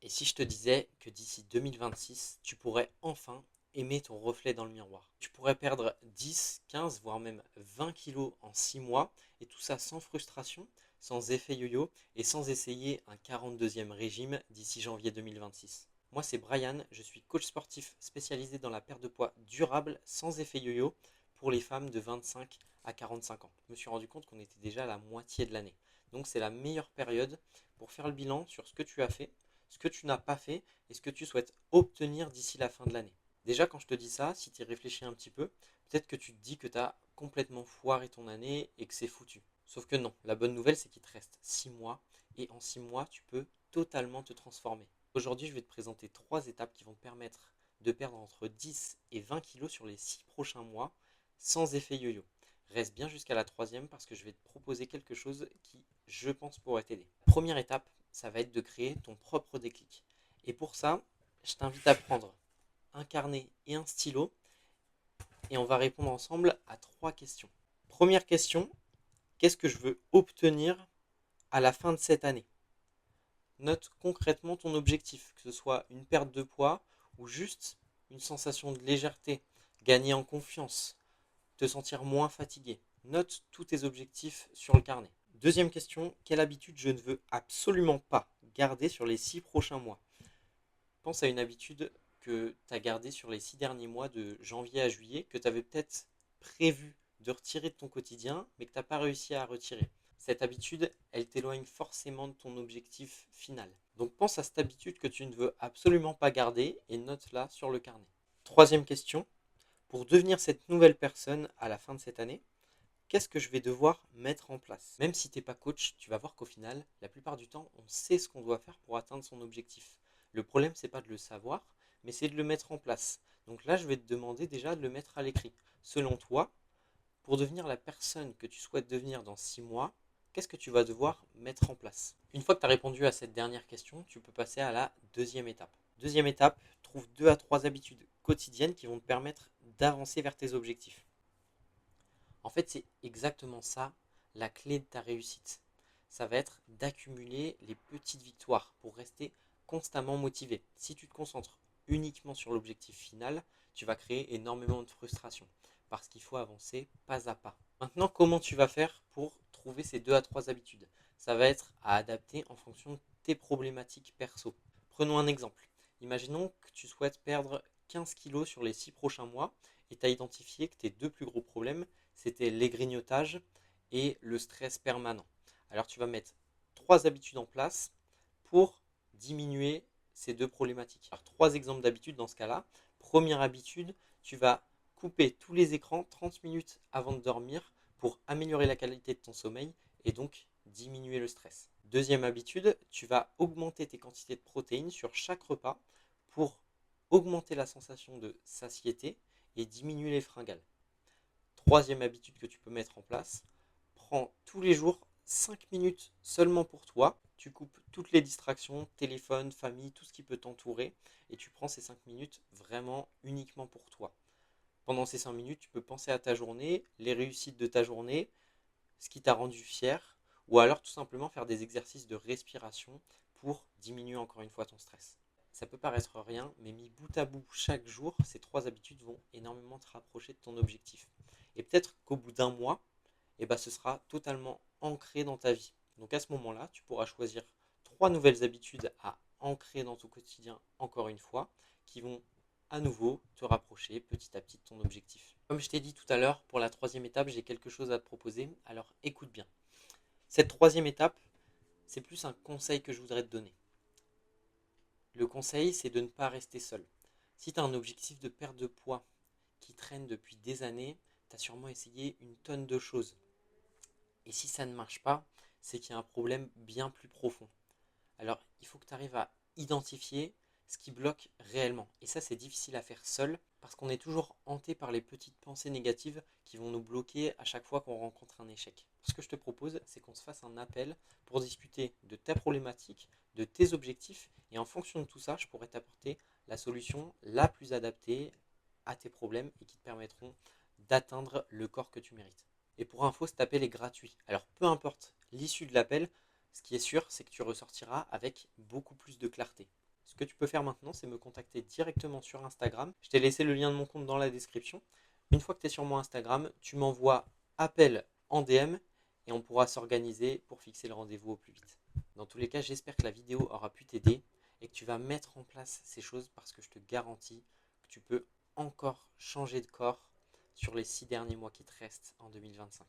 Et si je te disais que d'ici 2026, tu pourrais enfin aimer ton reflet dans le miroir? Tu pourrais perdre 10, 15, voire même 20 kilos en 6 mois, et tout ça sans frustration, sans effet yo-yo, et sans essayer un 42e régime d'ici janvier 2026. Moi, c'est Brian, je suis coach sportif spécialisé dans la perte de poids durable sans effet yo-yo pour les femmes de 25 à 45 ans. Je me suis rendu compte qu'on était déjà à la moitié de l'année. Donc c'est la meilleure période pour faire le bilan sur ce que tu as fait, ce que tu n'as pas fait et ce que tu souhaites obtenir d'ici la fin de l'année. Déjà, quand je te dis ça, si tu y réfléchis un petit peu, peut-être que tu te dis que tu as complètement foiré ton année et que c'est foutu. Sauf que non, la bonne nouvelle, c'est qu'il te reste 6 mois et en 6 mois, tu peux totalement te transformer. Aujourd'hui, je vais te présenter 3 étapes qui vont te permettre de perdre entre 10 et 20 kilos sur les 6 prochains mois sans effet yo-yo. Reste bien jusqu'à la troisième parce que je vais te proposer quelque chose qui, je pense, pourrait t'aider. Première étape, ça va être de créer ton propre déclic. Et pour ça, je t'invite à prendre un carnet et un stylo et on va répondre ensemble à 3 questions. Première question, qu'est-ce que je veux obtenir à la fin de cette année? Note concrètement ton objectif, que ce soit une perte de poids ou juste une sensation de légèreté, gagner en confiance, te sentir moins fatigué. Note tous tes objectifs sur le carnet. Deuxième question, quelle habitude je ne veux absolument pas garder sur les 6 prochains mois? Pense à une habitude que tu as gardée sur les 6 derniers mois de janvier à juillet, que tu avais peut-être prévu de retirer de ton quotidien, mais que tu n'as pas réussi à retirer. Cette habitude, elle t'éloigne forcément de ton objectif final. Donc pense à cette habitude que tu ne veux absolument pas garder et note-la sur le carnet. Troisième question, pour devenir cette nouvelle personne à la fin de cette année, qu'est-ce que je vais devoir mettre en place? Même si tu n'es pas coach, tu vas voir qu'au final, la plupart du temps, on sait ce qu'on doit faire pour atteindre son objectif. Le problème, c'est pas de le savoir, mais c'est de le mettre en place. Donc là, je vais te demander déjà de le mettre à l'écrit. Selon toi, pour devenir la personne que tu souhaites devenir dans 6 mois, qu'est-ce que tu vas devoir mettre en place? Une fois que tu as répondu à cette dernière question, tu peux passer à la deuxième étape. Deuxième étape, trouve 2 à 3 habitudes quotidiennes qui vont te permettre d'avancer vers tes objectifs. En fait, c'est exactement ça, la clé de ta réussite. Ça va être d'accumuler les petites victoires pour rester constamment motivé. Si tu te concentres uniquement sur l'objectif final, tu vas créer énormément de frustration parce qu'il faut avancer pas à pas. Maintenant, comment tu vas faire pour trouver ces 2 à 3 habitudes? Ça va être à adapter en fonction de tes problématiques perso. Prenons un exemple. Imaginons que tu souhaites perdre 15 kilos sur les 6 prochains mois et tu as identifié que tes 2 plus gros problèmes, c'était les grignotages et le stress permanent. Alors tu vas mettre 3 habitudes en place pour diminuer ces 2 problématiques. Alors 3 exemples d'habitudes dans ce cas-là. Première habitude, tu vas couper tous les écrans 30 minutes avant de dormir pour améliorer la qualité de ton sommeil et donc diminuer le stress. Deuxième habitude, tu vas augmenter tes quantités de protéines sur chaque repas pour augmenter la sensation de satiété et diminuer les fringales. Troisième habitude que tu peux mettre en place, prends tous les jours 5 minutes seulement pour toi. Tu coupes toutes les distractions, téléphone, famille, tout ce qui peut t'entourer et tu prends ces 5 minutes vraiment uniquement pour toi. Pendant ces 5 minutes, tu peux penser à ta journée, les réussites de ta journée, ce qui t'a rendu fier ou alors tout simplement faire des exercices de respiration pour diminuer encore une fois ton stress. Ça peut paraître rien, mais mis bout à bout chaque jour, ces 3 habitudes vont énormément te rapprocher de ton objectif. Et peut-être qu'au bout d'un mois, eh ben, ce sera totalement ancré dans ta vie. Donc à ce moment-là, tu pourras choisir 3 nouvelles habitudes à ancrer dans ton quotidien encore une fois, qui vont à nouveau te rapprocher petit à petit de ton objectif. Comme je t'ai dit tout à l'heure, pour la troisième étape, j'ai quelque chose à te proposer, alors écoute bien. Cette troisième étape, c'est plus un conseil que je voudrais te donner. Le conseil, c'est de ne pas rester seul. Si tu as un objectif de perte de poids qui traîne depuis des années, tu as sûrement essayé une tonne de choses. Et si ça ne marche pas, c'est qu'il y a un problème bien plus profond. Alors, il faut que tu arrives à identifier ce qui bloque réellement. Et ça, c'est difficile à faire seul parce qu'on est toujours hanté par les petites pensées négatives qui vont nous bloquer à chaque fois qu'on rencontre un échec. Ce que je te propose, c'est qu'on se fasse un appel pour discuter de ta problématique, de tes objectifs. Et en fonction de tout ça, je pourrais t'apporter la solution la plus adaptée à tes problèmes et qui te permettront d'atteindre le corps que tu mérites. Et pour info, cet appel est gratuit. Alors peu importe l'issue de l'appel, ce qui est sûr, c'est que tu ressortiras avec beaucoup plus de clarté. que tu peux faire maintenant, c'est me contacter directement sur Instagram. Je t'ai laissé le lien de mon compte dans la description. Une fois que tu es sur mon Instagram, tu m'envoies appel en DM et on pourra s'organiser pour fixer le rendez-vous au plus vite. Dans tous les cas, j'espère que la vidéo aura pu t'aider et que tu vas mettre en place ces choses parce que je te garantis que tu peux encore changer de corps sur les 6 derniers mois qui te restent en 2025.